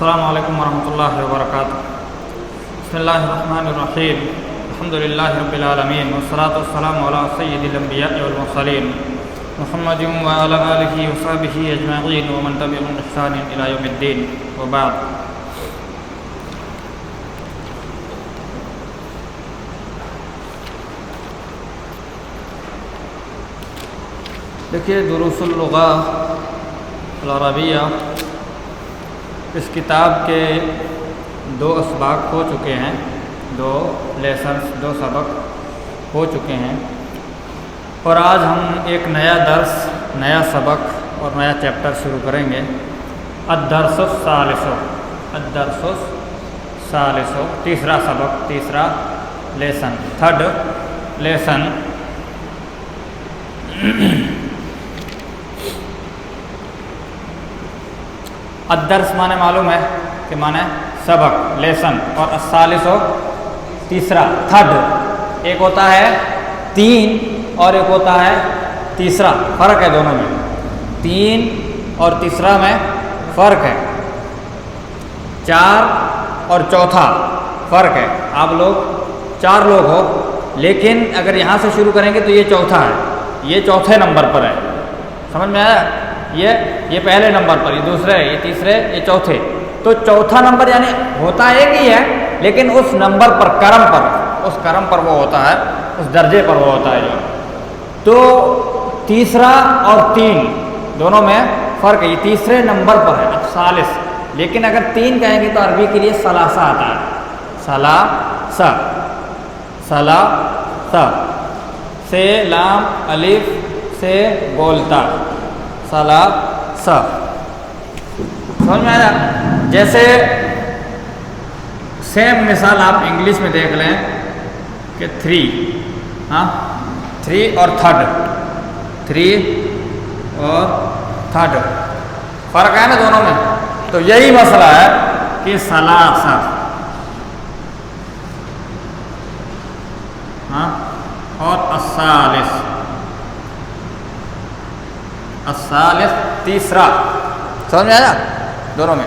السلام علیکم ورحمۃ اللہ وبرکاتہ۔ بسم اللہ الرحمن الرحیم، الحمد للہ رب العالمین، والصلاۃ والسلام علی سید الانبیاء والمرسلین محمد وعلی آلہ وصحبہ اجمعین ومن تبعهم بإحسان الی یوم الدین، وبعد۔ دیکھیے دروس اللغہ العربیہ اس کتاب کے 2 اسباق ہو چکے ہیں، 2 لیسنس 2 سبق ہو چکے ہیں، اور آج ہم ایک نیا درس، نیا سبق اور نیا چیپٹر شروع کریں گے۔ الدرس الثالث، الدرس الثالث، تیسرا سبق، تیسرا لیسن، 3rd لیسن۔ الدرس معنی معلوم ہے کہ معنی سبق، لیسن، اور الثالث تیسرا، 3rd۔ ایک ہوتا ہے 3 اور ایک ہوتا ہے تیسرا، فرق ہے دونوں میں، 3 اور تیسرا میں فرق ہے، 4 اور چوتھا فرق ہے۔ آپ لوگ 4 لوگ ہو، لیکن اگر یہاں سے شروع کریں گے تو یہ چوتھا ہے، یہ چوتھے نمبر پر ہے، سمجھ میں آیا؟ یہ پہلے نمبر پر، یہ دوسرے، یہ تیسرے، یہ چوتھے۔ تو چوتھا نمبر یعنی ہوتا ایک ہی ہے، لیکن اس نمبر پر، کرم پر، اس کرم پر وہ ہوتا ہے، اس درجے پر وہ ہوتا ہے جو۔ تو تیسرا اور 3 دونوں میں فرق ہے، یہ تیسرے نمبر پر ہے، اب ثالث۔ لیکن اگر 3 کہیں گے تو عربی کے لیے ثلاثہ آتا ہے، ثلاثہ، ثلاثہ، سے لام الف سے بولتا، ثلاثہ، سمجھ میں آیا؟ جیسے سیم مثال آپ انگلش میں دیکھ لیں کہ 3، ہاں 3 اور 3rd، 3 اور 3rd، فرق ہے نا دونوں میں۔ تو یہی مسئلہ ہے کہ ثلاثہ، ہاں، اور الثالث، الثالث تیسرا، سمجھ میں آیا؟ دونوں میں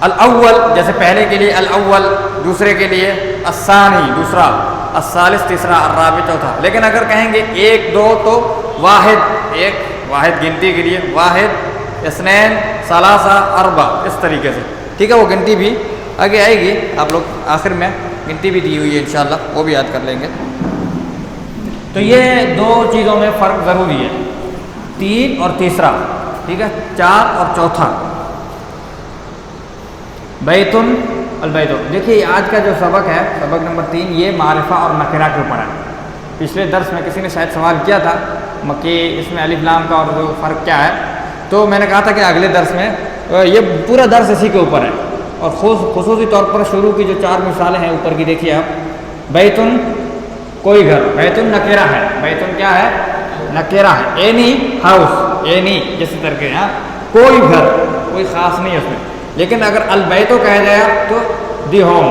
الاول جیسے پہلے کے لیے الاول، دوسرے کے لیے الثانی دوسرا، الثالث تیسرا، الرابع چوتھا۔ لیکن اگر کہیں گے 1 2 تو واحد، ایک واحد گنتی کے لیے، واحد، اثنین، ثلاثہ، اربع، اس طریقے سے، ٹھیک ہے؟ وہ گنتی بھی آگے آئے گی، آپ لوگ آخر میں گنتی بھی دی ہوئی ہے انشاءاللہ، وہ بھی یاد کر لیں گے۔ تو یہ 2 چیزوں میں فرق ضروری ہے، 3 اور تیسرا، ٹھیک ہے؟ 4 اور چوتھا۔ بیتن، البیت، دیکھیے آج کا جو سبق ہے، سبق نمبر 3، یہ معرفہ اور نکرہ کے اوپر ہے۔ پچھلے درس میں کسی نے شاید سوال کیا تھا کہ اس میں الف لام کا اور جو فرق کیا ہے، تو میں نے کہا تھا کہ اگلے درس میں، یہ پورا درس اسی کے اوپر ہے، اور خصوصی طور پر شروع کی جو 4 مثالیں ہیں اوپر کی دیکھیے آپ۔ بیتن کوئی گھر، بیتن نکرہ ہے، بیتن کیا ہے؟ نکرہ ہے، اینی ہاؤس، اینی جیسے طرح کے، ہاں کوئی گھر، کوئی خاص نہیں ہے اس میں۔ لیکن اگر البیتو کہا جائے تو دی ہوم،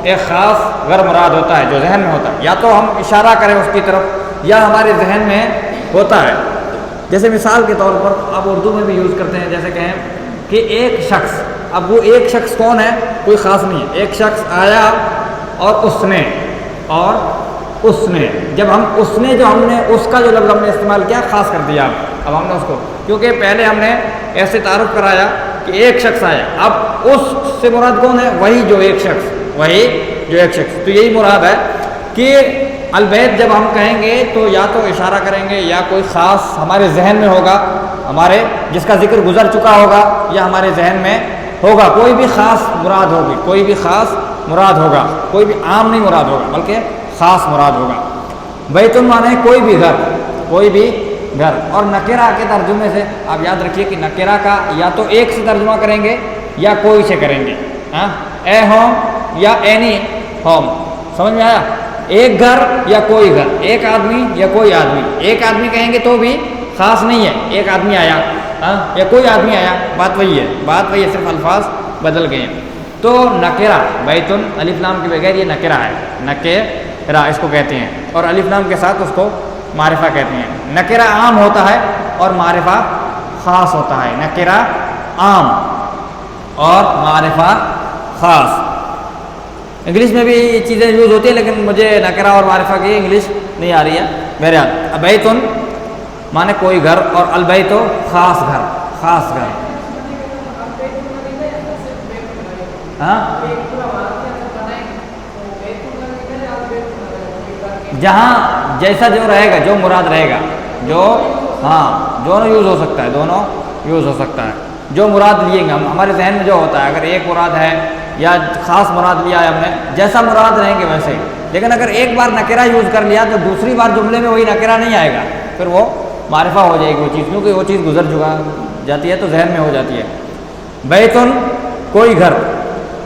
ایک خاص گھر مراد ہوتا ہے جو ذہن میں ہوتا ہے، یا تو ہم اشارہ کریں اس کی طرف یا ہمارے ذہن میں ہوتا ہے۔ جیسے مثال کے طور پر آپ اردو میں بھی یوز کرتے ہیں، جیسے کہیں کہ ایک شخص، اب وہ ایک شخص کون ہے؟ کوئی خاص نہیں ہے، ایک شخص آیا اور اس نے، اور اس نے، جب ہم اس نے، جو ہم نے اس کا جو لفظ ہم نے استعمال کیا، خاص کر دیا اب ہم نے اس کو، کیونکہ پہلے ہم نے ایسے تعارف کرایا کہ ایک شخص آیا، اب اس سے مراد کون ہے؟ وہی جو ایک شخص، وہی جو ایک شخص۔ تو یہی مراد ہے کہ البیت جب ہم کہیں گے تو یا تو اشارہ کریں گے یا کوئی خاص ہمارے ذہن میں ہوگا، ہمارے جس کا ذکر گزر چکا ہوگا، یا ہمارے ذہن میں ہوگا، کوئی بھی خاص مراد ہوگی، کوئی بھی خاص مراد ہوگا، کوئی بھی عام نہیں مراد ہوگا بلکہ خاص مراد ہوگا۔ بیتن مانے کوئی بھی گھر، کوئی بھی گھر۔ اور نکرہ کے ترجمے سے آپ یاد رکھیے کہ نکرہ کا یا تو ایک سے ترجمہ کریں گے یا کوئی سے کریں گے، ہاں، اے ہوم یا اینی ہوم، سمجھ میں آیا؟ ایک گھر یا کوئی گھر، ایک آدمی یا کوئی آدمی۔ ایک آدمی کہیں گے تو بھی خاص نہیں ہے، ایک آدمی آیا، ہاں، یا کوئی آدمی آیا، بات وہی ہے، بات وہی ہے، صرف الفاظ بدل گئے ہیں۔ تو نکرہ، بیتن الف لام کے بغیر یہ نکرہ ہے، نکرہ اس کو کہتے ہیں، اور الف لام کے ساتھ اس کو معرفہ کہتے ہیں۔ نکرہ عام ہوتا ہے اور معرفہ خاص ہوتا ہے۔ نکرہ عام، اور معرفہ خاص. انگلش میں بھی یہ چیزیں یوز ہوتی ہیں لیکن مجھے نکرہ اور معرفہ کی انگلش نہیں آ رہی ہے. بہرحال بیتن مانے کوئی گھر اور البیت خاص گھر، خاص گھر. ہاں جہاں جیسا جو رہے گا، جو مراد رہے گا، جو ہاں دونوں یوز ہو سکتا ہے، دونوں یوز ہو سکتا ہے. جو مراد لیے گا ہمارے ذہن میں جو ہوتا ہے، اگر ایک مراد ہے یا خاص مراد لیا ہے ہم نے، جیسا مراد رہیں گے ویسے. لیکن اگر ایک بار نکرہ یوز کر لیا تو دوسری بار جملے میں وہی نکرہ نہیں آئے گا، پھر وہ معرفہ ہو جائے گی وہ چیز، کیونکہ وہ چیز گزر چکا جاتی ہے تو ذہن میں ہو جاتی ہے. بیتن کوئی گھر.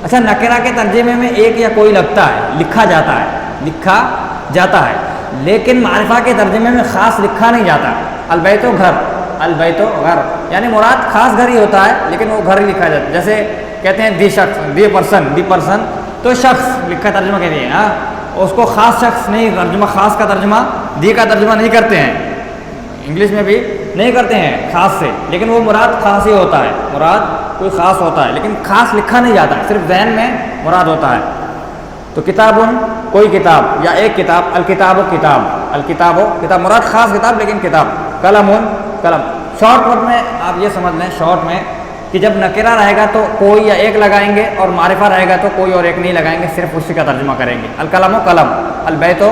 اچھا نکرہ کے ترجمے میں ایک یا کوئی لگتا ہے، لکھا جاتا ہے، لکھا جاتا ہے، لیکن معرفہ کے ترجمے میں خاص لکھا نہیں جاتا. البیت گھر، البیت گھر یعنی مراد خاص گھر ہی ہوتا ہے لیکن وہ گھر ہی لکھا جاتا ہے. جیسے کہتے ہیں دی شخص، دی پرسن تو شخص لکھا ترجمہ کہتے ہیں. ہاں اس کو خاص شخص نہیں، ترجمہ خاص کا ترجمہ دی کا ترجمہ نہیں کرتے ہیں، انگلش میں بھی نہیں کرتے ہیں خاص سے، لیکن وہ مراد خاص ہی ہوتا ہے، مراد کوئی خاص ہوتا ہے لیکن خاص لکھا نہیں جاتا ہے، صرف ذہن میں مراد ہوتا ہے. تو کتاب کوئی کتاب یا ایک کتاب. الکتاب کتاب، الکتاب کتاب مراد خاص کتاب لیکن کتاب. قلم قلم. شارٹ کٹ میں آپ یہ سمجھ لیں، شارٹ میں کہ جب نکرہ رہے گا تو کوئی یا ایک لگائیں گے اور معرفہ رہے گا تو کوئی اور ایک نہیں لگائیں گے، صرف اسی کا ترجمہ کریں گے. القلم قلم، البیت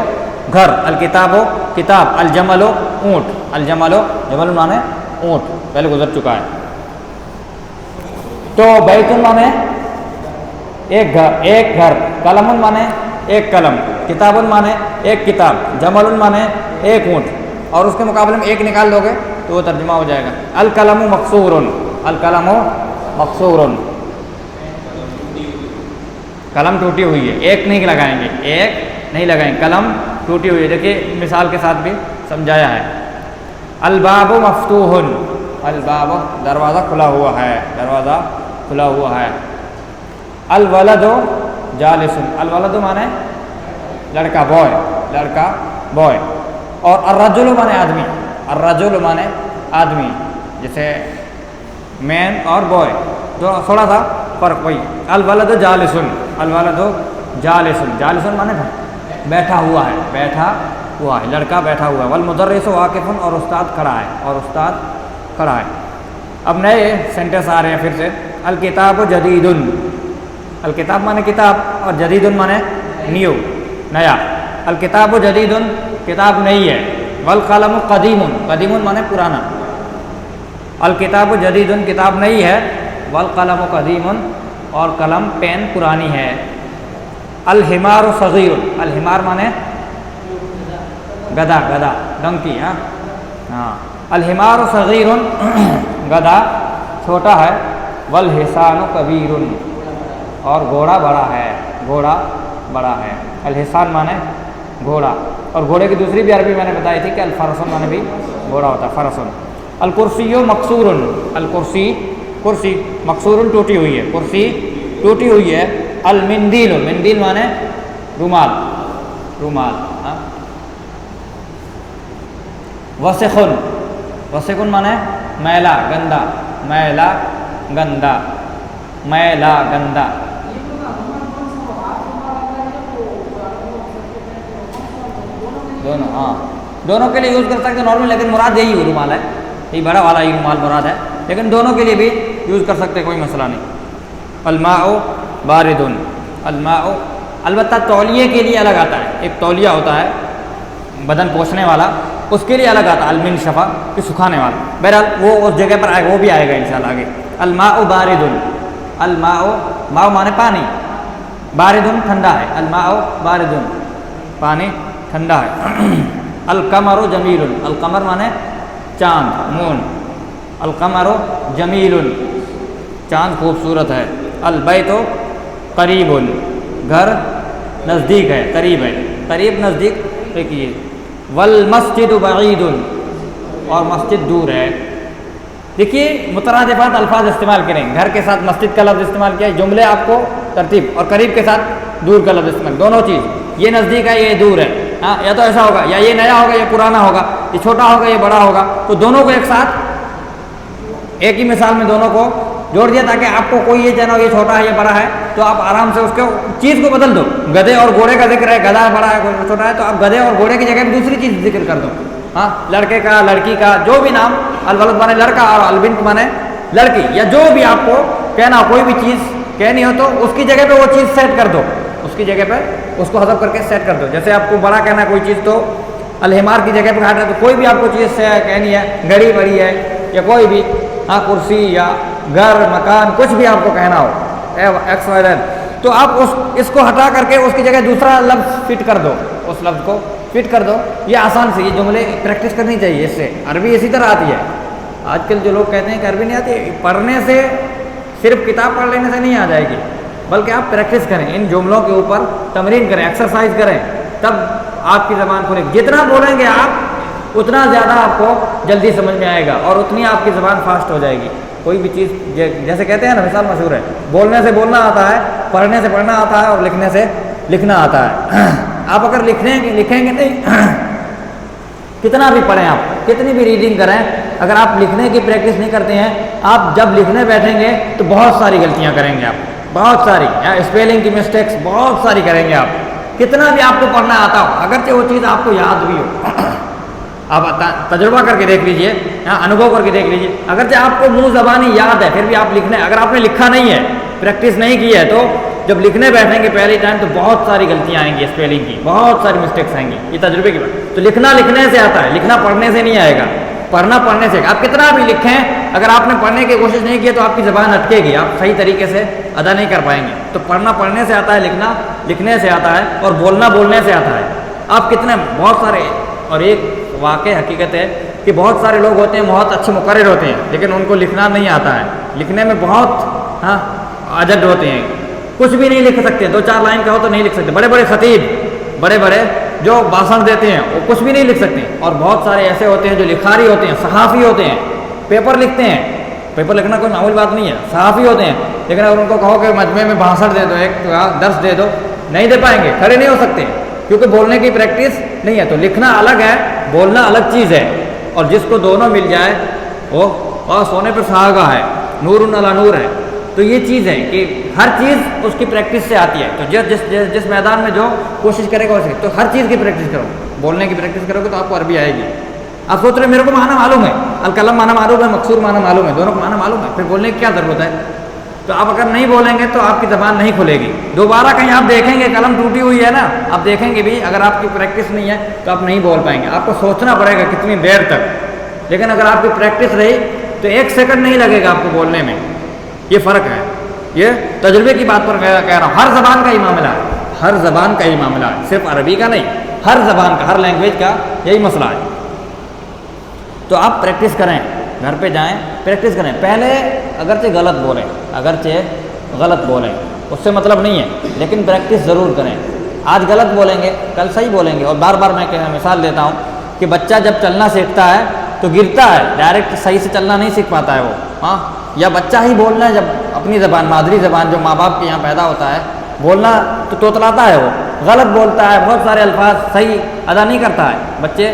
گھر، الکتاب کتاب، الجمل اونٹ. الجمل جمل مانے اونٹ، پہلے گزر چکا ہے. تو بیت مانے ایک گھر، ایک گھر. قلم مانے ایک قلم، کتاب مانے ایک کتاب، جمل مانے ایک اونٹ. اور اس کے مقابلے میں ایک نکال دو گے تو وہ ترجمہ ہو جائے گا. القلم مکسور، القلم مکسور. قلم ٹوٹی ہوئی ہے، ایک نہیں لگائیں گے، ایک نہیں لگائیں گے، قلم ٹوٹی ہوئی ہے. دیکھیے مثال کے ساتھ بھی سمجھایا ہے. الباب مفتوح، الباب دروازہ کھلا ہوا ہے، دروازہ کھلا ہوا ہے. الولد جالس، الولد مانے لڑکا، بوائے، لڑکا بوائے. اور الرجل مانے آدمی، الرجل مانے آدمی. جیسے مین اور بوائے تھوڑا سا فرق وہی. الولد جالس، الولد جالس، جالس مانے بیٹھا ہوا ہے، بیٹھا ہوا ہے، لڑکا بیٹھا ہوا ہے. والمدرس واقف، اور استاد کھڑا ہے، اور استاد کھڑا ہے. اب نئے سینٹنس آ رہے ہیں پھر سے. الکتاب جدید، الکتاب مانے کتاب اور جدید مانے نیو، نیا. الکتاب جدید کتاب نئی ہے. والقلم قدیم، قدیم مانے پرانا. الکتاب جدید کتاب نئی ہے. والقلم قدیم، اور قلم پین پرانی ہے. الحمار صغیر، الحمار مانے گدھا، گدھا ڈنکی. ہاں الحمار صغیر، گدھا چھوٹا ہے. والحصان کبیر، اور گھوڑا بڑا ہے، گھوڑا بڑا ہے. الحصان مانے گھوڑا. اور گھوڑے کی دوسری بھی عربی میں نے بتائی تھی کہ الفرسن مانے بھی گھوڑا ہوتا ہے، فرسن. الکرسی مکسور، الکرسی کرسی مکسور ٹوٹی ہوئی ہے، کرسی ٹوٹی ہوئی ہے. المندیل، مندیل مانے رومال، رومال. وسخن، وسخن مانے میلا گندا، میلا گندا، میلا گندا. دونوں، ہاں دونوں کے لیے یوز کر سکتے ہیں نارمل، لیکن مراد یہی رومال ہے، یہ بڑا والا ہی رومال مراد ہے، لیکن دونوں کے لیے بھی یوز کر سکتے ہیں، کوئی مسئلہ نہیں. الماء بارد، الماء البتہ تولیے کے لیے الگ آتا ہے. ایک تولیہ ہوتا ہے بدن پوچھنے والا، اس کے لیے الگ آتا ہے. المنشفہ کہ سکھانے والا. بہرحال وہ اس جگہ پر آئے گا، وہ بھی آئے گا انشاءاللہ آگے. الماء بارد، الماء ماء مانے پانی، بارد ٹھنڈا ہے. الماء بارد پانی ٹھنڈا ہے. القمر جمیل، القمر مانے چاند، مون. القمر جمیل، چاند خوبصورت ہے. البیت قریب، گھر نزدیک ہے، قریب ہے، قریب نزدیک دیکھیے. والمسجد بعید، اور مسجد دور ہے. دیکھیے مترادفات الفاظ استعمال کریں، گھر کے ساتھ مسجد کا لفظ استعمال کیا ہے، جملے آپ کو ترتیب، اور قریب کے ساتھ دور کا لفظ استعمال، دونوں چیز. یہ نزدیک ہے، یہ دور ہے. ہاں یا تو ایسا ہوگا، یا یہ نیا ہوگا، یہ پرانا ہوگا، یہ چھوٹا ہوگا، یہ بڑا ہوگا. تو دونوں کو ایک ساتھ، ایک ہی مثال میں دونوں کو جوڑ دیا تاکہ آپ کو کوئی یہ جانا ہو یہ چھوٹا ہے یہ بڑا ہے تو آپ آرام سے اس کو چیز کو بدل دو. گدھے اور گھوڑے کا ذکر ہے, گدھا بڑا ہے چھوٹا ہے, تو آپ گدھے اور گھوڑے کی جگہ پہ دوسری چیز ذکر کر دو. ہاں, لڑکے کا, لڑکی کا, جو بھی نام, الولد مانے لڑکا اور البنت مانے لڑکی, یا جو بھی آپ کو کہنا کوئی بھی چیز کہنی ہو تو اس کی جگہ پہ وہ چیز سیٹ کر دو, اس کی جگہ پہ اس کو حذف کر کے سیٹ کر دو. جیسے آپ کو بڑا کہنا ہے کوئی چیز تو الحمار کی جگہ پہ کھاٹ ہے, تو کوئی بھی آپ کو چیز سے کہنی ہے, گھڑی بڑی ہے یا کوئی بھی, ہاں کرسی یا گھر مکان کچھ بھی آپ کو کہنا ہو ایکس وائی زیڈ, تو آپ اس کو ہٹا کر کے اس کی جگہ دوسرا لفظ فٹ کر دو, اس لفظ کو فٹ کر دو. یہ آسان سے یہ جملے پریکٹس کرنی چاہیے, اس سے عربی اسی طرح آتی ہے. آج کل جو لوگ کہتے ہیں کہ عربی نہیں آتی, پڑھنے سے صرف کتاب پڑھ لینے سے نہیں آ جائے گی, بلکہ آپ پریکٹس کریں, ان جملوں کے اوپر تمرین کریں, ایکسرسائز کریں, تب آپ کی زبان کھلے گی. جتنا بولیں گے آپ اتنا زیادہ آپ کو جلدی سمجھ میں آئے گا اور اتنی آپ کی زبان فاسٹ ہو جائے گی. کوئی بھی چیز جیسے کہتے ہیں نا, مثال مشہور ہے, بولنے سے بولنا آتا ہے, پڑھنے سے پڑھنا آتا ہے اور لکھنے سے لکھنا آتا ہے. آپ اگر لکھیں گے نہیں, کتنا بھی پڑھیں, آپ کتنی بھی ریڈنگ کریں, اگر آپ لکھنے کی پریکٹس نہیں کرتے ہیں, آپ جب لکھنے بیٹھیں گے تو بہت ساری غلطیاں کریں گے, آپ بہت ساری اسپیلنگ کی مسٹیکس بہت ساری کریں گے. آپ کتنا بھی آپ کو پڑھنا آتا ہو, اگرچہ وہ چیز آپ کو یاد بھی ہو, آپ تجربہ کر کے دیکھ لیجئے, انوبھو کر کے دیکھ لیجئے, اگرچہ آپ کو منہ زبانی یاد ہے پھر بھی آپ لکھنے, اگر آپ نے لکھا نہیں ہے, پریکٹس نہیں کی ہے, تو جب لکھنے بیٹھیں گے پہلی ٹائم تو بہت ساری غلطیاں آئیں گی, اسپیلنگ کی بہت ساری مسٹیکس آئیں گی. یہ تجربے کی بات. تو لکھنا لکھنے سے آتا ہے, لکھنا پڑھنے سے نہیں آئے گا, پڑھنا پڑھنے سے. آپ کتنا بھی لکھیں, اگر آپ نے پڑھنے کی کوشش نہیں کی تو آپ کی زبان اٹکے گی, آپ صحیح طریقے سے ادا نہیں کر پائیں گے. تو پڑھنا پڑھنے سے آتا ہے, لکھنا لکھنے سے آتا ہے, اور بولنا بولنے سے آتا ہے. آپ کتنے بہت سارے, اور ایک واقع حقیقت ہے کہ بہت سارے لوگ ہوتے ہیں بہت اچھے مقرر ہوتے ہیں, لیکن ان کو لکھنا نہیں آتا ہے, لکھنے میں بہت اجڈ ہوتے ہیں, کچھ بھی نہیں لکھ سکتے, 2-4 لائن کا ہو تو نہیں لکھ سکتے. بڑے بڑے خطیب, بڑے بڑے جو بھاشن دیتے ہیں وہ کچھ بھی نہیں لکھ سکتے. اور بہت سارے ایسے ہوتے ہیں جو لکھاری ہوتے ہیں, صحافی ہوتے ہیں, پیپر لکھتے ہیں. پیپر لکھنا کوئی معمولی بات نہیں ہے, صحافی ہوتے ہیں, لیکن اگر ان کو کہو کہ مجمع میں بھاشن دے دو, ایک درس دے دو, نہیں دے پائیں گے, کھڑے نہیں ہو سکتے, کیونکہ بولنے کی پریکٹس نہیں ہے. تو لکھنا الگ ہے, بولنا الگ چیز ہے, اور جس کو دونوں مل جائے وہ سونے پہ سہاگا ہے, نور علی نور ہے. تو یہ چیز ہے کہ ہر چیز اس کی پریکٹس سے آتی ہے. تو جس میدان میں جو کوشش کرے گا تو ہر چیز کی پریکٹس کرو, بولنے کی پریکٹس کرو گے تو آپ کو عربی آئے گی. آپ سوچ رہے میرے کو معنی معلوم ہے, القلم معنی معلوم ہے, مقصور معنی معلوم ہے, دونوں کو معنی معلوم ہے, پھر بولنے کی کیا ضرورت ہے. تو آپ اگر نہیں بولیں گے تو آپ کی زبان نہیں کھلے گی. دوبارہ کہیں آپ دیکھیں گے قلم ٹوٹی ہوئی ہے نا, آپ دیکھیں گے بھی, اگر آپ کی پریکٹس نہیں ہے تو آپ نہیں بول پائیں گے. آپ کو سوچنا پڑے گا کتنی دیر تک, لیکن اگر آپ کی پریکٹس رہی تو 1 سیکنڈ نہیں لگے گا آپ کو بولنے میں. یہ فرق ہے, یہ تجربے کی بات پر کہہ رہا ہوں. ہر زبان کا ہی معاملہ ہے, ہر زبان کا ہی معاملہ ہے, صرف عربی کا نہیں, ہر زبان کا, ہر لینگویج کا یہی مسئلہ ہے. تو آپ پریکٹس کریں, گھر پہ جائیں پریکٹس کریں. پہلے اگرچہ غلط بولیں اس سے مطلب نہیں ہے, لیکن پریکٹس ضرور کریں. آج غلط بولیں گے کل صحیح بولیں گے. اور بار بار میں مثال دیتا ہوں کہ بچہ جب چلنا سیکھتا ہے تو گرتا ہے, ڈائریکٹ صحیح سے چلنا نہیں سیکھ پاتا ہے وہ. ہاں, یا بچہ ہی بولنا ہے جب اپنی زبان, مادری زبان جو ماں باپ کے یہاں پیدا ہوتا ہے, بولنا تو توتلاتا ہے, وہ غلط بولتا ہے, بہت سارے الفاظ صحیح ادا نہیں کرتا ہے. بچے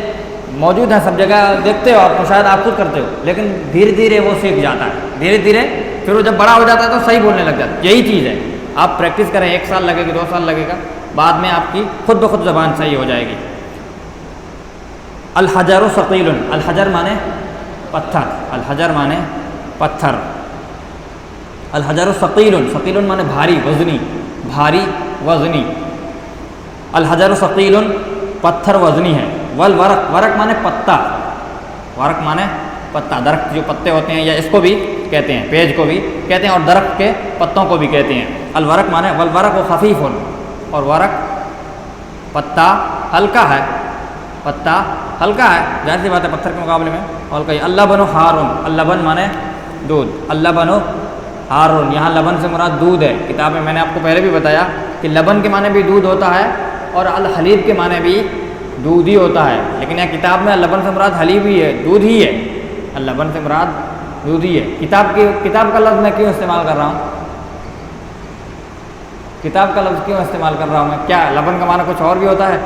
موجود ہیں سب جگہ, دیکھتے ہو آپ کو, شاید آپ خود کرتے ہو, لیکن دھیرے دھیرے وہ سیکھ جاتا ہے, دھیرے دھیرے پھر وہ جب بڑا ہو جاتا ہے تو صحیح بولنے لگ جاتا ہے. یہی چیز ہے, آپ پریکٹس کریں, 1 سال لگے گی, 2 سال لگے گا, بعد میں آپ کی خود بخود زبان صحیح ہو جائے گی. الحجر ثقیل, الحجر مانے پتھر, الحجر مانے پتھر. الحجر ثقیل, ثقیل مانے بھاری, وزنی, بھاری وزنی. الحجر ثقیل, پتھر وزنی ہے. والورق, ورق مانے پتا, ورق مانے پتا, درخت جو پتے ہوتے ہیں, یا اس کو بھی کہتے ہیں, پیج کو بھی کہتے ہیں, اور درخت کے پتوں کو بھی کہتے ہیں. الورق مانے, والورق و خفیف, اور ورق پتا ہلکا ہے, پتا ہلکا ہے, ظاہر سی بات ہے پتھر کے مقابلے میں ہلکا ہے. اللبن ہارون, اللبن مانے دودھ, اللبن ہارون, یہاں لبن سے مراد دودھ ہے. کتاب میں نے آپ کو پہلے بھی بتایا کہ لبن کے معنی بھی دودھ ہوتا ہے اور الحلیب کے معنی بھی دودھ ہی ہوتا ہے, لیکن یہاں کتاب میں لبن سے مراد حلیب ہی ہے, دودھ ہی ہے. لبن سے مراد دودھ ہی ہے. کتاب کا لفظ میں کیوں استعمال کر رہا ہوں, کتاب کا لفظ کیوں استعمال کر رہا ہوں میں, کیا لبن کا معنی کچھ اور بھی ہوتا ہے؟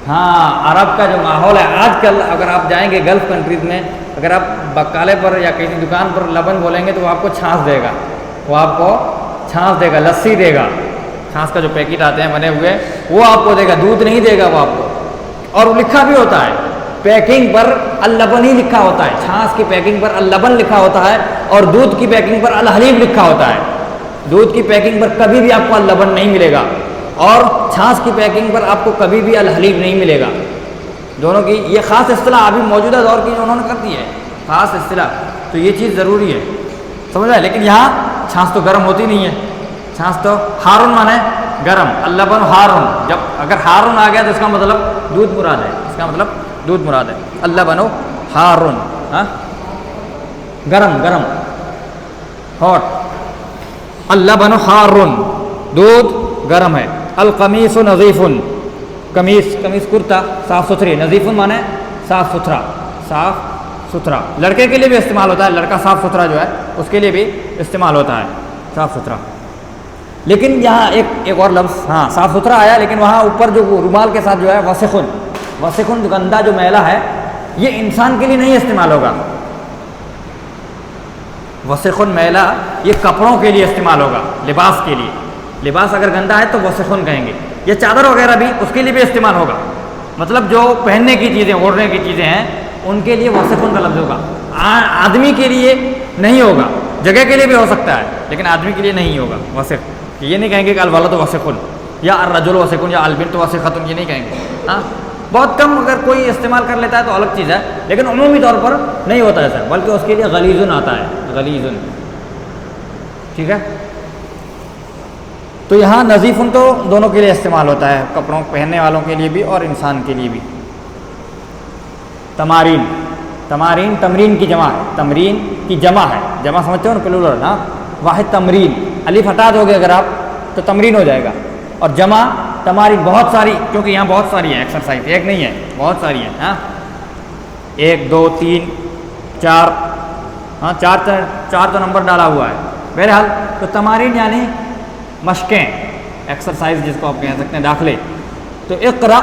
ہاں عرب کا جو ماحول ہے آج کل، اگر آپ جائیں گے گلف کنٹریز میں، اگر آپ بکالے پر یا کسی دکان پر لبن بولیں گے تو وہ آپ کو چھاچھ دے گا، وہ آپ کو چھاچھ دے گا، لسی دے گا، چھاچھ کا جو پیکٹ آتے ہیں بنے ہوئے وہ آپ کو دے گا، دودھ نہیں دے گا وہ آپ کو. اور وہ لکھا بھی ہوتا ہے پیکنگ پر اللبن ہی لکھا ہوتا ہے، چھاچھ کی پیکنگ پر اللبن لکھا ہوتا ہے اور دودھ کی پیکنگ پر الحلیب لکھا ہوتا ہے. دودھ کی پیکنگ پر کبھی بھی آپ کو اللبن نہیں ملے گا اور چھاچھ کی پیکنگ پر آپ کو کبھی بھی الحلیب نہیں ملے گا. دونوں کی یہ خاص اصطلاح ابھی موجودہ دور کی جو انہوں نے کر دی ہے خاص اصطلاح، تو یہ چیز ضروری ہے سمجھ رہے. لیکن یہاں چھاچھ تو گرم ہوتی نہیں ہے، چھاچھ تو ہارن مانے گرم، اللبن ہارن، جب اگر ہارن آ گیا تو اس کا مطلب دودھ مراد ہے، اس کا مطلب دودھ مراد ہے. اللبن ہارن، ہاں گرم گرم ہاٹ، اللبن ہارن دودھ گرم ہے. القمیص نظیف، قمیص قمیص کرتا صاف ستھری، نظیف مانے صاف ستھرا، صاف ستھرا. لڑکے کے لیے بھی استعمال ہوتا ہے، لڑکا صاف ستھرا جو ہے اس کے لیے بھی استعمال ہوتا ہے صاف ستھرا. لیکن یہاں ایک اور لفظ، ہاں صاف ستھرا آیا لیکن وہاں اوپر جو رومال کے ساتھ جو ہے وسخن، وسخن گندا جو میلا ہے یہ انسان کے لیے نہیں استعمال ہوگا. وسخن میلا یہ کپڑوں کے لیے استعمال ہوگا، لباس کے لیے. لباس اگر گندا ہے تو وسخن کہیں گے. یہ چادر وغیرہ بھی اس کے لیے بھی استعمال ہوگا، مطلب جو پہننے کی چیزیں اوڑھنے کی چیزیں ہیں ان کے لیے وسخن کا لفظ ہوگا. آدمی کے لیے نہیں ہوگا، جگہ کے لیے بھی ہو سکتا ہے لیکن آدمی کے لیے نہیں ہوگا وسخ. یہ نہیں کہیں گے کہ الولد وسخن یا الرجل وسخن یا البنت وسخۃ، یہ نہیں کہیں گے. ہاں بہت کم اگر کوئی استعمال کر لیتا ہے تو الگ چیز ہے، لیکن عمومی طور پر نہیں ہوتا ایسا، بلکہ اس کے لیے غلیظن آتا ہے، غلیظن. ٹھیک ہے، تو یہاں نظیفن تو دونوں کے لیے استعمال ہوتا ہے، کپڑوں پہننے والوں کے لیے بھی اور انسان کے لیے بھی. تمارین، تمارین تمرین کی جمع ہے، تمرین کی جمع ہے، جمع سمجھتے ہو نا پلورل. نا واحد تمرین، الف ہٹا دو گے اگر آپ تو تمرین ہو جائے گا، اور جمع تمارین بہت ساری، کیونکہ یہاں بہت ساری ہیں ایکسرسائز، ایک نہیں ہے بہت ساری ہیں. ہاں 1 2 3 4، ہاں چار تو نمبر ڈالا ہوا ہے. بہرحال تو تمارین یعنی مشقیں، ایکسرسائز جس کو آپ کہہ سکتے ہیں، داخلے. تو اقرا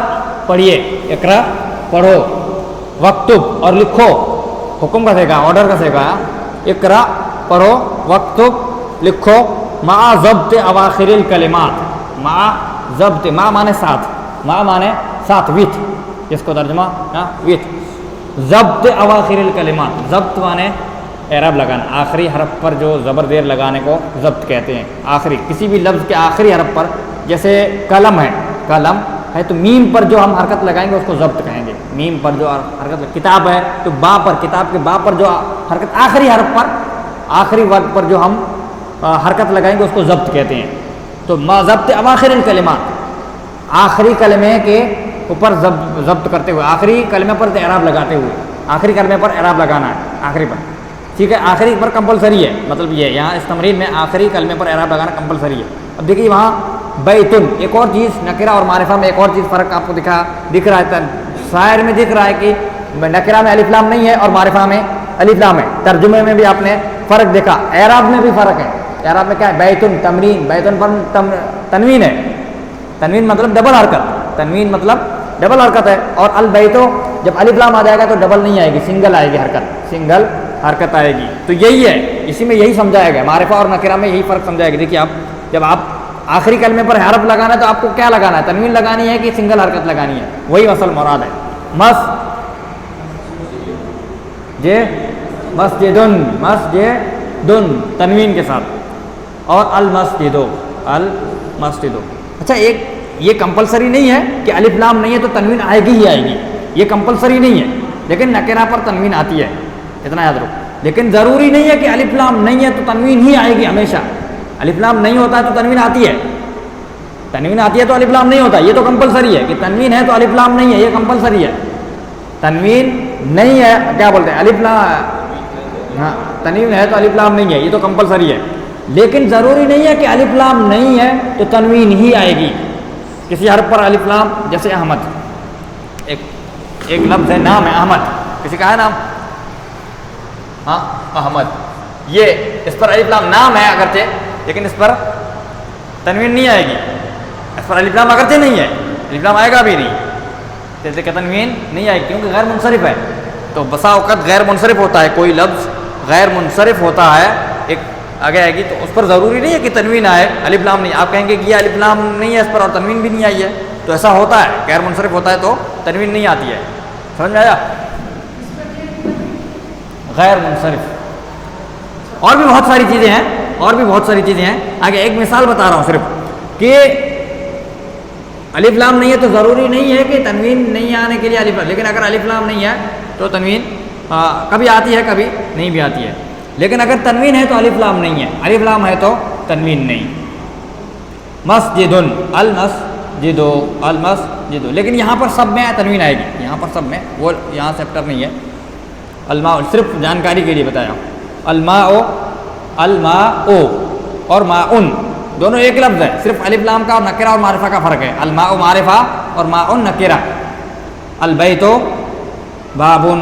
پڑھیے، اقرا پڑھو، وقتب اور لکھو، حکم کا سیکھا، آرڈر کا سیکھا. اقرا پڑھو، وقتب لکھو، مع ضبط اواخر الکلمات، مع ضبط، مع مانے ساتھ، مع مانے ساتھ، وتھ جس کو ترجمہ وتھ، ضبط اواخر الکلمات، ضبط مانے اعراب لگانا، آخری حرف پر جو زبر زیر لگانے کو ضبط کہتے ہیں. آخری کسی بھی لفظ کے آخری حرف پر، جیسے قلم ہے، قلم ہے تو میم پر جو ہم حرکت لگائیں گے اس کو ضبط کہیں گے. میم پر جو حرکت، کتاب ہے تو با پر، کتاب کے با پر جو حرکت آخری حرف پر، آخری ورڈ پر جو ہم حرکت لگائیں گے اس کو ضبط کہتے ہیں. تو ما ضبط اواخر الکلمات، آخری کلمے کے اوپر ضبط کرتے ہوئے، آخری کلمے پر اعراب لگاتے ہوئے، آخری کلمے پر اعراب لگانا ہے آخری پر. ٹھیک ہے، آخری پر کمپلسری ہے، مطلب یہ یہاں اس تمرین میں آخری کلمے پر اعراب لگانا کمپلسری ہے. اب دیکھیے وہاں بیتن، ایک اور چیز نکرہ اور معرفہ میں ایک اور چیز فرق آپ کو دکھ رہا ہے. شاعر میں دکھ رہا ہے کہ نکرہ میں الف لام نہیں ہے اور معرفہ میں الف لام ہے. ترجمے میں بھی آپ نے فرق دیکھا، اعراب میں بھی فرق ہے. اعراب میں کیا ہے؟ بیتن تمرین، بیتن پر تنوین ہے، تنوین مطلب ڈبل حرکت، تنوین مطلب ڈبل حرکت ہے. اور البیتو جب الف لام آ جائے گا تو ڈبل نہیں آئے گی، سنگل آئے گی حرکت، سنگل حرکت آئے گی. تو یہی ہے، اسی میں یہی سمجھایا گیا، معرفہ اور نکرہ میں یہی فرق سمجھایا گیا. دیکھیے آپ جب آپ آخری کلمے پر حرف لگانا ہے تو آپ کو کیا لگانا ہے؟ تنوین لگانی ہے کہ سنگل حرکت لگانی ہے؟ وہی اصل مراد ہے. مسجدن، مسجدن تنوین کے ساتھ، اور المسجدو، المسجدو. اچھا ایک یہ کمپلسری نہیں ہے کہ الف لام نہیں ہے تو تنوین آئے گی ہی آئے گی، یہ کمپلسری نہیں ہے، لیکن نکرہ پر تنوین آتی ہے، اتنا یاد رکھو. لیکن ضروری نہیں ہے کہ الف لام نہیں ہے تو تنوین ہی آئے گی ہمیشہ. الف لام نہیں ہوتا ہے تو تنوین آتی ہے، تنوین آتی ہے تو الف لام نہیں ہوتا. یہ تو کمپلسری ہے کہ تنوین ہے تو الف لام نہیں ہے، یہ کمپلسری ہے. تنوین نہیں ہے، کیا بولتے ہیں، الف لام، ہاں تنوین ہے تو الف لام نہیں ہے، یہ تو کمپلسری ہے. لیکن ضروری نہیں ہے کہ الف لام نہیں ہے تو تنوین ہی آئے گی. کسی حرف پر الف لام، جیسے احمد، ایک لفظ ہے، نام ہے احمد، کسی کا ہے نام، ہاں احمد، یہ اس پر الف لام نام ہے اگرچہ، لیکن اس پر تنوین نہیں آئے گی. اس پر الف لام اگرچہ نہیں ہے، الف لام آئے گا بھی نہیں. جیسے کہ تنوین نہیں آئے کیونکہ غیر منصرف ہے. تو بسا اوقات غیر منصرف ہوتا ہے, کوئی لفظ غیر منصرف ہوتا ہے, ایک آگے آئے گی تو اس پر ضروری نہیں ہے کہ تنوین آئے, الف لام نہیں. آپ کہیں گے کہ یہ الف لام نہیں ہے اس پر اور تنوین بھی نہیں آئی ہے, تو ایسا ہوتا ہے, غیر منصرف ہوتا ہے تو تنوین نہیں آتی ہے. سمجھ میں آیا؟ غیر منصرف. اور بھی بہت ساری چیزیں ہیں, اور بھی بہت ساری چیزیں ہیں. آگے ایک مثال بتا رہا ہوں صرف کہ الف لام نہیں ہے تو ضروری نہیں ہے کہ تنوین نہیں آنے کے لیے الف لام, لیکن اگر الف لام نہیں ہے تو تنوین کبھی آتی ہے کبھی نہیں بھی آتی ہے. لیکن اگر تنوین ہے تو الف لام نہیں ہے, الف لام ہے تو تنوین نہیں. مسجد, المسجد, المسجد, لیکن یہاں پر سب میں تنوین آئے گی, یہاں پر سب میں, وہ یہاں چیپٹر نہیں ہے. الماء صرف جانکاری کے لیے بتایا. الماء, الماء اور ماؤن دونوں ایک لفظ ہے, صرف الف لام کا اور نکرہ اور معرفہ کا فرق ہے. الماء معرفہ اور ماؤن نکرہ. البیت بابن,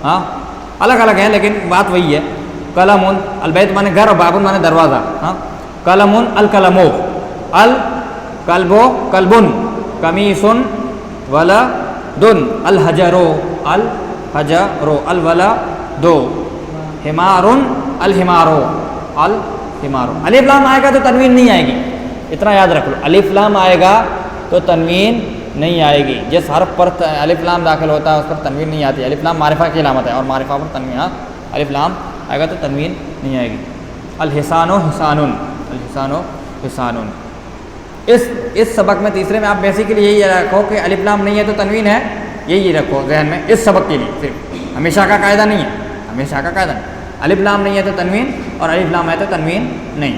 ہاں الگ الگ ہیں لیکن بات وہی ہے. قلم, البیت مانے گھر اور بابن مانے دروازہ. ہاں قلم, القلم, القلب قلبن, قمیص ولد, الحجر, الحجر, الولد, حمار, الحمار, الحمار. الف لام آئے گا تو تنوین نہیں آئے گی, اتنا یاد رکھ لو. الف لام آئے گا تو تنوین نہیں آئے گی. جس حرف پر الف لام داخل ہوتا ہے اس پر تنوین نہیں آتی. الف لام معرفہ کی علامت ہے اور معرفہ پر تنوین, الف لام آئے گا تو تنوین نہیں آئے گی. الحسان و حسان, الحسان و حسان. اس سبق میں تیسرے میں آپ بیسیکلی یہی رکھو کہ الف لام نہیں ہے تو تنوین ہے, یہی رکھو ذہن میں اس سبق کے لیے. صرف ہمیشہ کا قاعدہ نہیں ہے, ہمیشہ کا قاعدہ نہیں. الف لام نہیں ہے تو تنوین اور الف لام ہے تو تنوین نہیں.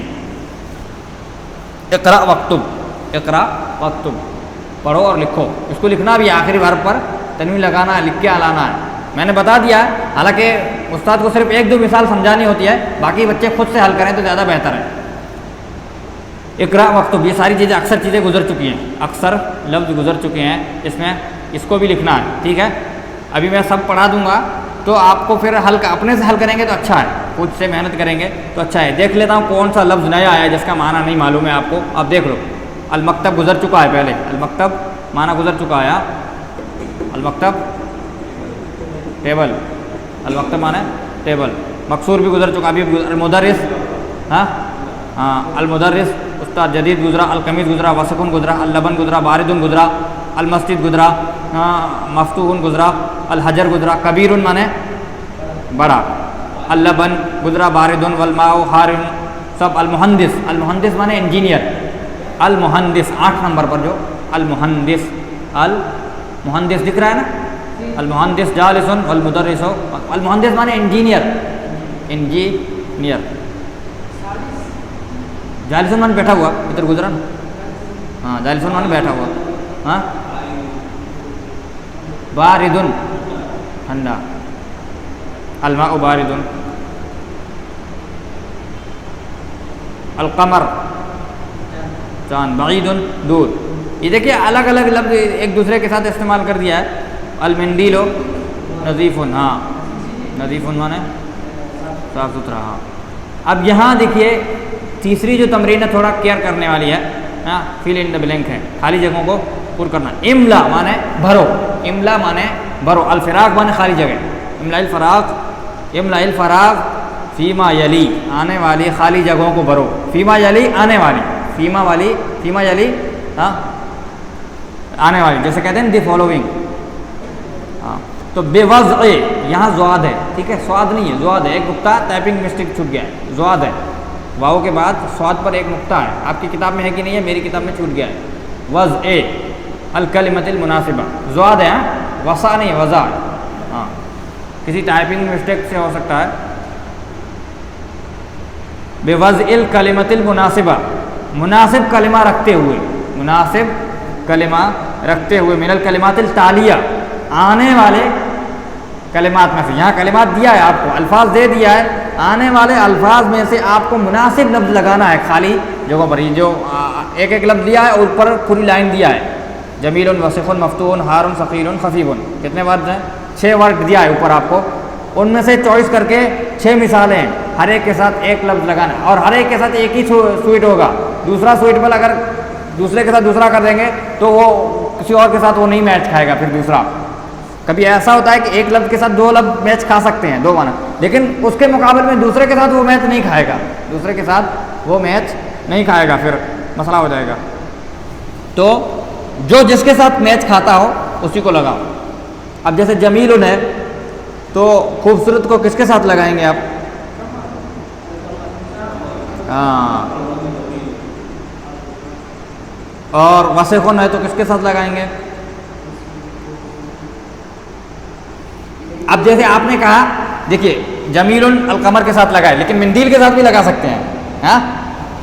اقرا واکتب, اقرا واکتب, پڑھو اور لکھو. اس کو لکھنا بھی آخری حرف پر تنوین لگانا ہے, لکھ کے لانا ہے. میں نے بتا دیا ہے, حالانکہ استاد کو صرف ایک دو مثال سمجھانی ہوتی ہے, باقی بچے خود سے حل کریں تو زیادہ بہتر ہے. اقرا واکتب, یہ ساری چیزیں اکثر چیزیں گزر چکی ہیں, اکثر لفظ گزر چکے ہیں اس میں, اس کو بھی لکھنا ہے. ٹھیک ہے, ابھی میں سب پڑھا دوں گا تو آپ کو پھر حل اپنے سے حل کریں گے تو اچھا ہے, خود سے محنت کریں گے تو اچھا ہے. دیکھ لیتا ہوں کون سا لفظ نیا آیا جس کا معنی نہیں معلوم ہے آپ کو, آپ دیکھ لو. المکتب گزر چکا ہے پہلے, المکتب معنی گزر چکا ہے. المکتب ٹیبل, المکتب معنی ٹیبل. مقصور بھی گزر چکا ابھی. المدرس, ہاں ہاں المدرس استاد. جدید گزرا, القمیص گزرا, وسخن گزرا, اللبن گزرا, باردن گزرا, المسجد گزرا, مفتوح گزرا, الحجر گزرا, کبیر مانے بڑا, اللبن گزرا, باردن, والماء حارن, سب. المہندس, المہندس مانے انجینئر, المہندس 8 نمبر پر جو المہندس, المہندس دکھ رہا ہے نا, المہندس جالس والمدرس, المہندس مانے انجینئر, انجینئر. جالسن مانے بیٹھا ہوا, ادھر گزرا نا, ہاں جالسن مانے بیٹھا ہوا. ہاں باردن ٹھنڈا, الماء باردن. القمر چاند, بعید دور. یہ دیکھیے الگ الگ لفظ ایک دوسرے کے ساتھ استعمال کر دیا ہے. المندیل نظیف, ہاں نظیف مانے صاف ستھرا. ہاں اب یہاں دیکھیے تیسری جو تمرین ہے تھوڑا کیئر کرنے والی ہے, ہاں فل ان دا بلینک ہے, خالی جگہوں کو پر کرنا. املا مانے بھرو, املا مانے بھرو. الفراغ مانے خالی جگہ, املا الفراغ, املا الفراغ فیما یلی, آنے والی خالی جگہوں کو بھرو. فیما یلی آنے والی, فیما والی, فیما یلی ہاں آنے والی, جیسے کہتے ہیں دی فالوئنگ. ہاں تو بے وضع, یہاں زواد ہے, ٹھیک ہے سواد نہیں ہے, زواد ہے. ایک نقطہ ٹائپنگ مسٹیک چھوٹ گیا ہے, زواد ہے, واؤ کے بعد سواد پر ایک نقطہ ہے. آپ کی کتاب میں ہے کہ نہیں ہے, میری کتاب میں چھوٹ گیا ہے. وضع الکلمۃ المناسبہ, زواد ہے, وسع نہیں وضع ہے. ہاں کسی ٹائپنگ مسٹیک سے ہو سکتا ہے. بے وضع الکلمۃ المناسبہ, مناسب کلمہ رکھتے ہوئے, مناسب کلمہ رکھتے ہوئے. من الکلمات التالیہ, آنے والے کلمات میں سے. یہاں کلمات دیا ہے آپ کو, الفاظ دے دیا ہے, آنے والے الفاظ میں سے آپ کو مناسب لفظ لگانا ہے خالی جگہوں پر. یہ جو ایک ایک لفظ دیا ہے اور اوپر پوری لائن دیا ہے, جمیل, وسخ, مفتون, ہار, ثقیل, خفیف. کتنے ورڈ ہیں؟ 6 ورڈ دیا ہے اوپر آپ کو. ان میں سے چوائس کر کے 6 مثالیں ہیں, ہر ایک کے ساتھ ایک لفظ لگانا ہے اور ہر ایک کے ساتھ ایک ہی سویٹ ہوگا. دوسرا سویٹبل اگر دوسرے کے ساتھ دوسرا کر دیں گے تو وہ کسی اور کے ساتھ وہ نہیں میچ کھائے گا پھر دوسرا. کبھی ایسا ہوتا ہے کہ ایک لفظ کے ساتھ دو لفظ میچ کھا سکتے ہیں, دو معنی, لیکن اس کے مقابلے میں دوسرے کے ساتھ وہ میچ نہیں کھائے گا, دوسرے کے ساتھ وہ میچ نہیں کھائے گا, پھر مسئلہ ہو جائے گا. تو جو جس کے ساتھ میچ کھاتا ہو اسی کو لگاؤ. اب جیسے جمیل ہے تو خوبصورت کو کس کے ساتھ لگائیں گے آپ؟ ہاں. اور وسیخن ہے تو کس کے ساتھ لگائیں گے؟ اب جیسے آپ نے کہا, دیکھیے جمیل القمر کے ساتھ لگائے, لیکن مندیل کے ساتھ بھی لگا سکتے ہیں. ہاں,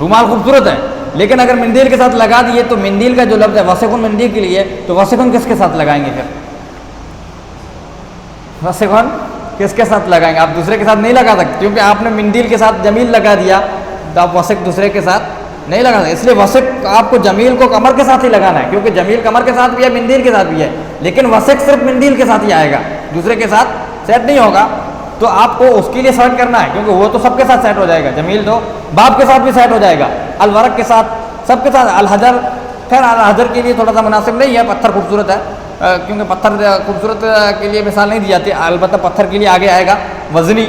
رومال خوبصورت ہے لیکن اگر مندیل کے ساتھ لگا دیے تو مندیل کا جو لفظ ہے وسیخن مندیل کے لیے, تو وسیخن کس کے ساتھ لگائیں گے؟ پھر وسیخن کس کے ساتھ لگائیں گے؟ آپ دوسرے کے ساتھ نہیں لگا سکتے کیونکہ آپ نے مندیل کے ساتھ جمیل لگا دیا, تو آپ وسیخ دوسرے کے ساتھ نہیں لگا سکتے. اس لیے وسیخ آپ کو جمیل کو کمر کے ساتھ ہی لگانا ہے, کیونکہ جمیل کمر کے ساتھ بھی ہے, مندیل کے ساتھ بھی ہے, لیکن وسیخ صرف مندیل کے ساتھ ہی آئے گا, دوسرے کے ساتھ سیٹ نہیں ہوگا. تو آپ کو اس کے لیے سیٹ کرنا ہے, کیونکہ وہ تو سب کے ساتھ سیٹ ہو جائے گا. جمیل تو باب کے ساتھ بھی سیٹ ہو جائے گا, الورق کے ساتھ, سب کے ساتھ. الحجر, خیر الحجر کے لیے تھوڑا سا مناسب نہیں ہے, پتھر خوبصورت ہے, کیونکہ پتھر خوبصورت کے لیے مثال نہیں دی جاتی, البتہ پتھر کے لیے آگے آئے گا وزنی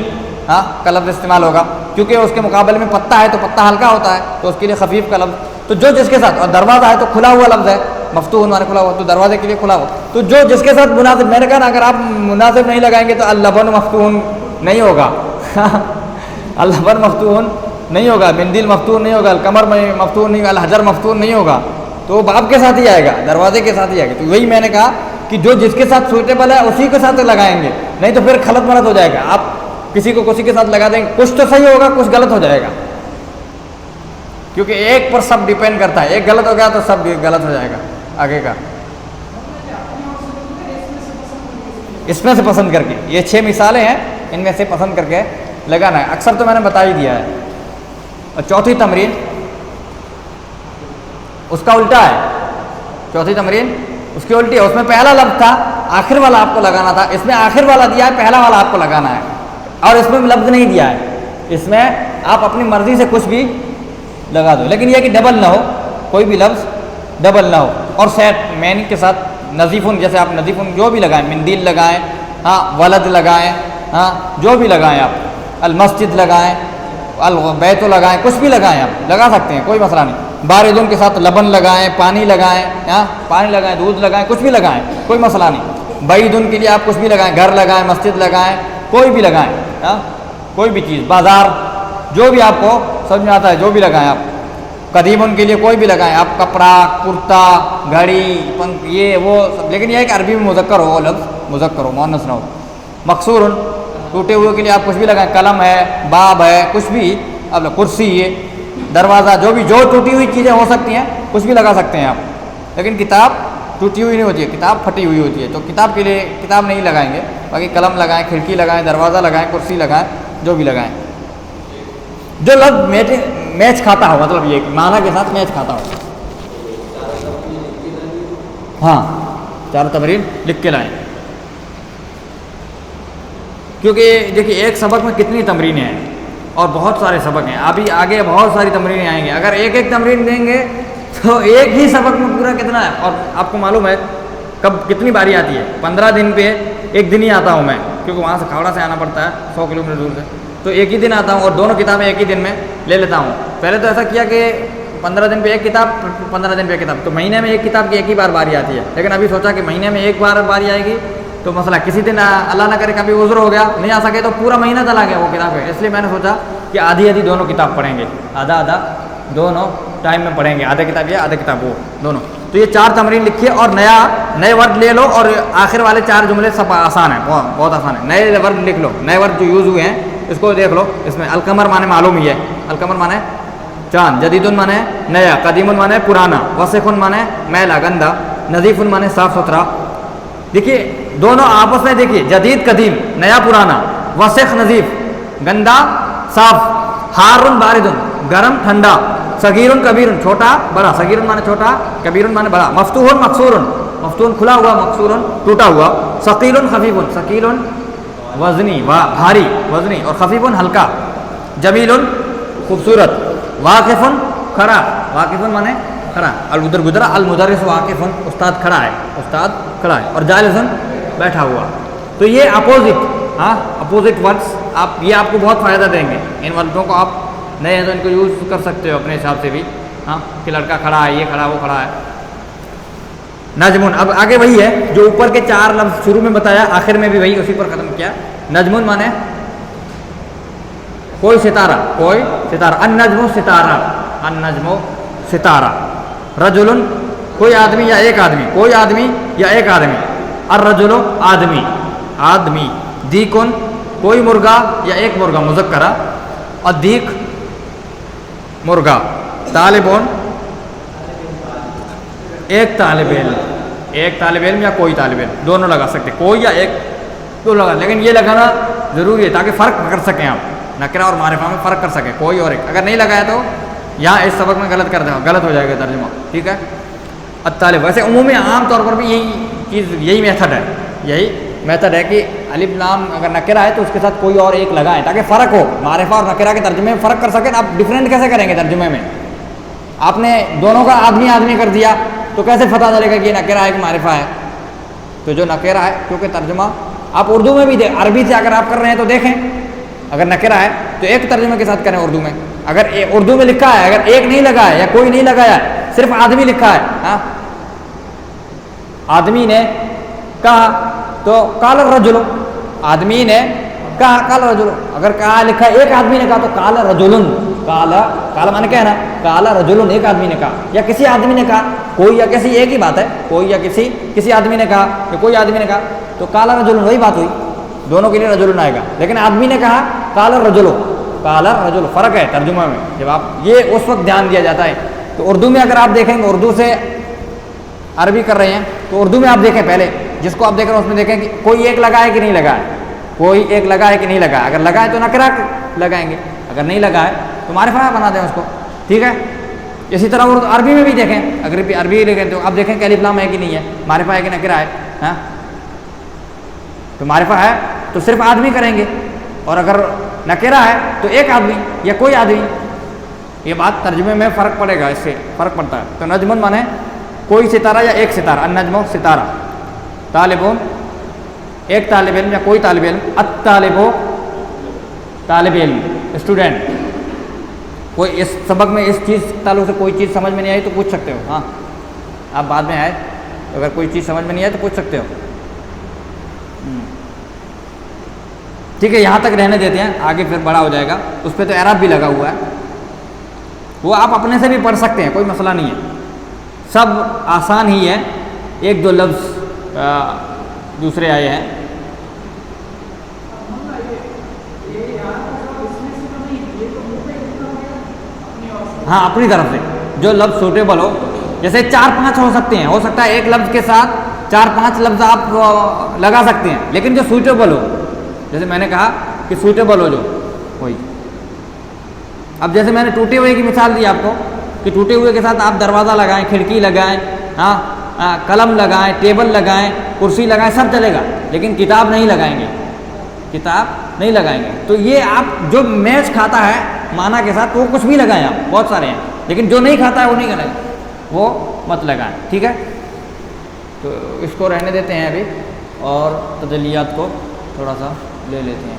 ہاں کا لفظ استعمال ہوگا, کیونکہ اس کے مقابلے میں پتہ ہے تو پتہ ہلکا ہوتا ہے, تو اس کے لیے خفیف کا لفظ. تو جو جس کے ساتھ, اور دروازہ ہے تو کھلا ہوا لفظ ہے, مفتوح مانے کھلا ہوا, تو دروازے کے لیے کھلا ہوا, تو جو جس کے ساتھ مناسب. میں نے کہا نا اگر آپ مناسب نہیں لگائیں گے تو اللبن مفتوح نہیں ہوگا, اللبن مفتوح نہیں ہوگا, مندیل مفتوح نہیں ہوگا, القمر مفتوح نہیں ہوگا, الحجر مفتوح نہیں ہوگا, تو باب کے ساتھ ہی آئے گا, دروازے کے ساتھ ہی آئے گا. تو وہی میں نے کہا کہ جو جس کے ساتھ سوٹیبل ہے اسی کے ساتھ لگائیں گے, نہیں تو پھر خلط مرت ہو جائے گا. آپ کسی کو کسی کے ساتھ لگا دیں گے, کچھ تو صحیح ہوگا, کچھ غلط ہو جائے گا, کیونکہ ایک پر سب ڈیپینڈ کرتا ہے. ایک غلط ہو گیا تو سب غلط ہو جائے گا آگے کا. اس میں سے پسند کر کے, یہ 6 مثالیں ہیں, ان میں سے پسند کر کے لگانا ہے. اکثر تو میں نے بتا ہی دیا ہے. اور چوتھی تمرین اس کا الٹا ہے, چوتھی تمرین اس کی الٹی ہے. اس میں پہلا لفظ تھا, آخر والا آپ کو لگانا تھا, اس میں آخر والا دیا ہے, پہلا والا آپ کو لگانا ہے. اور اس میں لفظ نہیں دیا ہے, اس میں آپ اپنی مرضی سے کچھ بھی لگا دو, لیکن یہ کہ ڈبل نہ ہو, کوئی بھی لفظ ڈبل نہ ہو. اور سیٹ مین کے ساتھ نظیفن, جیسے آپ نظیفن جو بھی لگائیں, مندیل لگائیں, ہاں ولد لگائیں, ہاں جو بھی لگائیں آپ, المسجد لگائیں, البیت لگائیں, کچھ بھی لگائیں آپ لگا سکتے ہیں, کوئی مسئلہ نہیں. باردن کے ساتھ لبن لگائیں, پانی لگائیں, ہاں پانی لگائیں, دودھ لگائیں, کچھ بھی لگائیں, کوئی مسئلہ نہیں. بعیدن کے لیے آپ کچھ بھی لگائیں, گھر لگائیں, مسجد لگائیں, کوئی بھی لگائیں, ہاں کوئی بھی چیز, بازار, جو بھی آپ کو سمجھ میں آتا ہے جو بھی لگائیں آپ. قدیمن کے لیے کوئی بھی لگائیں آپ, کپڑا, کرتا, گھڑی, پنکھ, یہ وہ سب, لیکن یہ ہے کہ عربی میں مذکر ہو, وہ لفظ مذکر ہو, مؤنث نہ ہو. مقصورن, ٹوٹے ہوئے کے لیے آپ کچھ بھی لگائیں, قلم ہے, باب ہے, کچھ بھی, اب کرسی ہے, دروازہ, جو بھی, جو ٹوٹی ہوئی چیزیں ہو سکتی ہیں کچھ بھی لگا سکتے ہیں آپ. لیکن کتاب ٹوٹی ہوئی نہیں ہوتی ہے, کتاب پھٹی ہوئی ہوتی ہے, تو کتاب کے لیے کتاب نہیں لگائیں گے. باقی قلم لگائیں, کھڑکی لگائیں, دروازہ لگائیں, کرسی لگائیں, جو بھی لگائیں. جو لفظ میچ کھاتا ہو, مطلب یہ معنی کے ساتھ میچ کھاتا ہو. ہاں, 4 تمرین لکھ کے لائیں, کیونکہ دیکھیے ایک سبق میں کتنی تمرینیں ہیں اور بہت سارے سبق ہیں. ابھی آگے بہت ساری تمرینیں آئیں گے. اگر ایک ایک تمرین دیں گے تو ایک ہی سبق میں پورا کتنا ہے. اور آپ کو معلوم ہے کب کتنی باری آتی ہے, 15 دن پہ ایک دن ہی آتا ہوں میں, کیونکہ وہاں سے کھاوڑا سے آنا پڑتا ہے 100 کلومیٹر دور سے, تو ایک ہی دن آتا ہوں اور دونوں کتابیں ایک ہی دن میں لے لیتا ہوں. پہلے تو ایسا کیا کہ 15 دن پہ ایک کتاب, 15 دن پہ ایک کتاب, تو مہینے میں ایک کتاب کی ایک ہی بار باری آتی ہے. لیکن ابھی سوچا کہ مہینے میں ایک بار باری آئے گی تو مسئلہ, کسی دن اللہ نہ کرے کبھی عذر ہو گیا, نہیں آ سکے تو پورا مہینہ چلا گیا وہ کتاب ہے. اس لیے میں نے سوچا کہ آدھی آدھی دونوں کتاب پڑھیں گے, آدھا آدھا دونوں ٹائم میں پڑھیں گے, آدھا کتاب یہ آدھا کتاب وہ, دونوں. تو یہ 4 تمرین لکھیے اور نئے ورڈ لے لو, اور آخر والے 4 جملے سب آسان ہیں, بہت آسان ہے. نئے ورڈ لکھ لو, نئے ورڈ جو یوز ہوئے ہیں اس کو دیکھ لو. اس میں القمر مانے معلوم ہی ہے, القمر مانے چاند, جدیدن مانے نیا, قدیمن مانے پرانا, وسیخن مانے میلا گندا, نظیفن مانے صاف ستھرا. دیکھیے دونوں آپس میں دیکھیے, جدید قدیم, نیا پرانا, وسیخ نظیف, گندا صاف, حارن باردن گرم ٹھنڈا, صغیرن کبیرن چھوٹا بڑا, صغیرن مانے چھوٹا, کبیرن مانے بڑا, مفتوحن مکسورن, مفتوحن کھلا ہوا, مکسورن ٹوٹا ہوا, ثقیلن خفیفن, ثقیلن وزنی بھاری وزنی, اور خفیفن ہلکا, جمیلن خوبصورت, واقفن کھڑا, واقفن مانے کھڑا ہے، الادر گزرا، المدرس واقف، استاد کھڑا ہے، استاد کھڑا ہے، اور جالسن بیٹھا ہوا. تو یہ اپوزٹ، ہاں اپوزٹ ورڈس یہ آپ کو بہت فائدہ دیں گے. ان ورڈوں کو آپ نئے ہیں تو ان کو یوز کر سکتے ہو اپنے حساب سے بھی، ہاں کہ لڑکا کھڑا ہے، یہ کھڑا وہ کھڑا ہے. نجمن، اب آگے وہی ہے جو اوپر کے 4 لفظ شروع میں بتایا، آخر میں بھی وہی اسی پر ختم کیا. نجمن مانے کوئی ستارہ، کوئی ستارہ. النجم ستارہ، النجم ستارہ. رجل کوئی آدمی یا ایک آدمی، کوئی آدمی یا ایک آدمی. الرجل آدمی، آدمی. دیکن کوئی مرغا یا ایک مرغا، مذکرہ. الدیک مرغا. طالبون ایک طالب علم، ایک طالب علم یا کوئی طالب علم، دونوں لگا سکتے، کوئی یا ایک دو لگا. لیکن یہ لگانا ضروری ہے تاکہ فرق کر سکیں آپ، نکرہ اور معرفہ میں فرق کر سکیں، کوئی اور ایک. اگر نہیں لگایا تو یہاں اس سبق میں غلط ہو جائے گا ترجمہ. ٹھیک ہے. الطالب، ویسے عمومی عام طور پر بھی یہی میتھڈ ہے، یہی میتھڈ ہے کہ الف لام اگر نکرہ ہے تو اس کے ساتھ کوئی اور ایک لگائیں تاکہ فرق ہو، معرفہ اور نکرہ کے ترجمے میں فرق کر سکیں. آپ ڈفرینٹ کیسے کریں گے ترجمے میں؟ آپ نے دونوں کا آدمی آدمی کر دیا تو کیسے پتہ چلے گا کہ یہ نکرہ ہے کہ معرفہ ہے؟ تو جو نکرہ ہے، کیونکہ ترجمہ آپ اردو میں بھی عربی سے اگر آپ کر رہے ہیں تو دیکھیں، اگر نکرہ ہے تو ایک ترجمے کے ساتھ کریں اردو میں. اگر اردو میں لکھا ہے، اگر ایک نہیں لگا ہے یا کوئی نہیں لگایا ہے، صرف آدمی لکھا ہے، ہاں آدمی نے کہا تو قال الرجل، آدمی نے کہا قال الرجل. اگر کہا لکھا ہے ایک آدمی نے کہا تو قال رجل. قال مانے کیا ہے نا، قال رجل ایک آدمی نے کہا، یا کسی آدمی نے کہا، کوئی یا کسی ایک ہی بات ہے، کوئی یا کسی آدمی نے کہا کہ کوئی آدمی نے کہا تو قال رجل وہی بات ہوئی، دونوں کے لیے رجل آئے گا. لیکن آدمی نے کہا قال الرجل، قال الرجل، فرق ہے ترجمہ میں. جب آپ یہ اس وقت دھیان دیا جاتا ہے. تو اردو میں اگر آپ دیکھیں گے، اردو سے عربی کر رہے ہیں تو اردو میں آپ دیکھیں، پہلے جس کو آپ دیکھ رہے ہیں اس میں دیکھیں کہ کوئی ایک لگا ہے کہ نہیں لگا ہے، کوئی ایک لگا ہے کہ نہیں لگا ہے. اگر لگا ہے تو نکرہ لگائیں گے، اگر نہیں لگا ہے تو معرفہ بنا دیں اس کو. ٹھیک ہے. اسی طرح اردو عربی میں بھی دیکھیں، اگر عربی لکھیں تو آپ دیکھیں کہ الف لام ہے کہ نہیں ہے، معرفہ ہے کہ نکرہ ہے. ہاں تو معرفہ ہے تو صرف آدمی کریں گے، اور اگر نکرہ ہے تو ایک آدمی یا کوئی آدمی. یہ بات ترجمے میں فرق پڑے گا، اس سے فرق پڑتا ہے. تو نجمن مانے کوئی ستارہ یا ایک ستارہ، النجم ستارہ. طالبون ایک طالب علم یا کوئی طالب علم. الطالب طالب علم، اسٹوڈنٹ. کوئی اس سبق میں اس چیز تعلق سے کوئی چیز سمجھ میں نہیں آئی تو پوچھ سکتے ہو. ہاں آپ بعد میں آئے، اگر کوئی چیز سمجھ میں نہیں آئی تو پوچھ سکتے ہو. ٹھیک ہے، یہاں تک رہنے دیتے ہیں، آگے پھر بڑا ہو جائے گا. اس پہ تو اعراب بھی لگا ہوا ہے، وہ آپ اپنے سے بھی پڑھ سکتے ہیں، کوئی مسئلہ نہیں ہے. سب آسان ہی ہے، ایک دو لفظ دوسرے آئے ہیں. ہاں اپنی طرف سے جو لفظ سوٹیبل ہو، جیسے 4-5 ہو سکتے ہیں، ہو سکتا ہے ایک لفظ کے ساتھ 4-5 لفظ آپ لگا سکتے ہیں، لیکن جو سوٹیبل ہو، جیسے میں نے کہا کہ سوٹیبل ہو جو وہی. اب جیسے میں نے ٹوٹے ہوئے کی مثال دی آپ کو کہ ٹوٹے ہوئے کے ساتھ آپ دروازہ لگائیں، کھڑکی لگائیں، ہاں قلم لگائیں، ٹیبل لگائیں، کرسی لگائیں، سب چلے گا، لیکن کتاب نہیں لگائیں گے، کتاب نہیں لگائیں گے. تو یہ آپ جو میچ کھاتا ہے معنی کے ساتھ وہ کچھ بھی لگائیں، آپ بہت سارے ہیں، لیکن جو نہیں کھاتا ہے وہ نہیں کریں، وہ مت لگائیں. ٹھیک ہے. تو اس کو رہنے دیتے ہیں ابھی اور تجلیات کو تھوڑا سا لے لیتے ہیں.